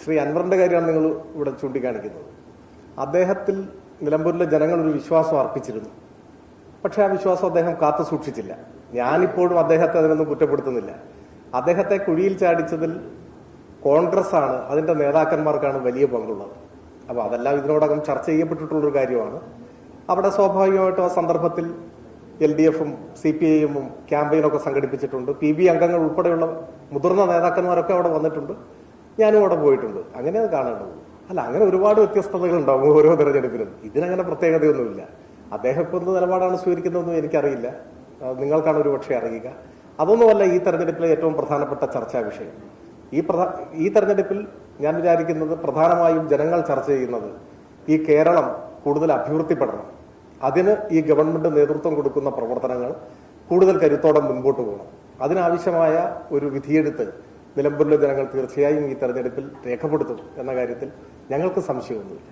ശ്രീ അൻവറിന്റെ കാര്യമാണ് നിങ്ങൾ ഇവിടെ ചൂണ്ടിക്കാണിക്കുന്നത്. അദ്ദേഹത്തിൽ നിലമ്പൂരിലെ ജനങ്ങൾ ഒരു വിശ്വാസം അർപ്പിച്ചിരുന്നു. പക്ഷെ ആ വിശ്വാസം അദ്ദേഹം കാത്തു സൂക്ഷിച്ചില്ല. ഞാനിപ്പോഴും അദ്ദേഹത്തെ അതിനൊന്നും കുറ്റപ്പെടുത്തുന്നില്ല. അദ്ദേഹത്തെ കുഴിയിൽ ചാടിച്ചതിൽ കോൺഗ്രസ് ആണ്, അതിന്റെ നേതാക്കന്മാർക്കാണ് വലിയ പങ്കുള്ളത്. അപ്പോൾ അതെല്ലാം ഇതിനോടകം ചർച്ച ചെയ്യപ്പെട്ടിട്ടുള്ളൊരു കാര്യമാണ്. അവിടെ സ്വാഭാവികമായിട്ടും ആ സന്ദർഭത്തിൽ LDF-ഉം CPI-എമ്മും ക്യാമ്പയിനൊക്കെ സംഘടിപ്പിച്ചിട്ടുണ്ട്. PB അംഗങ്ങൾ ഉൾപ്പെടെയുള്ള മുതിർന്ന നേതാക്കന്മാരൊക്കെ അവിടെ വന്നിട്ടുണ്ട്. ഞാനും അവിടെ പോയിട്ടുണ്ട്. അങ്ങനെ അത് കാണേണ്ടത്. അല്ല, അങ്ങനെ ഒരുപാട് വ്യത്യസ്തതകൾ ഉണ്ടാവും ഓരോ തെരഞ്ഞെടുപ്പിലും. ഇതിനങ്ങനെ പ്രത്യേകതയൊന്നുമില്ല. അദ്ദേഹം ഇപ്പോൾ എന്ത് നിലപാടാണ് സ്വീകരിക്കുന്നതെന്നും എനിക്കറിയില്ല. നിങ്ങൾക്കാണ് ഒരുപക്ഷെ അറിയുക. അതൊന്നുമല്ല ഈ തെരഞ്ഞെടുപ്പിലെ ഏറ്റവും പ്രധാനപ്പെട്ട ചർച്ചാ വിഷയം. ഈ തെരഞ്ഞെടുപ്പിൽ ഞാൻ വിചാരിക്കുന്നത് പ്രധാനമായും ജനങ്ങൾ ചർച്ച ചെയ്യുന്നത് ഈ കേരളം കൂടുതൽ അഭിവൃദ്ധിപ്പെടണം. അതിന് ഈ ഗവൺമെന്റ് നേതൃത്വം കൊടുക്കുന്ന പ്രവർത്തനങ്ങൾ കൂടുതൽ കരുത്തോടെ മുൻപോട്ട് പോകണം. അതിനാവശ്യമായ ഒരു വിധിയെടുത്ത് നിലമ്പൂരിലെ ജനങ്ങൾ തീർച്ചയായും ഈ തെരഞ്ഞെടുപ്പിൽ രേഖപ്പെടുത്തും എന്ന കാര്യത്തിൽ ഞങ്ങൾക്ക് സംശയമൊന്നുമില്ല.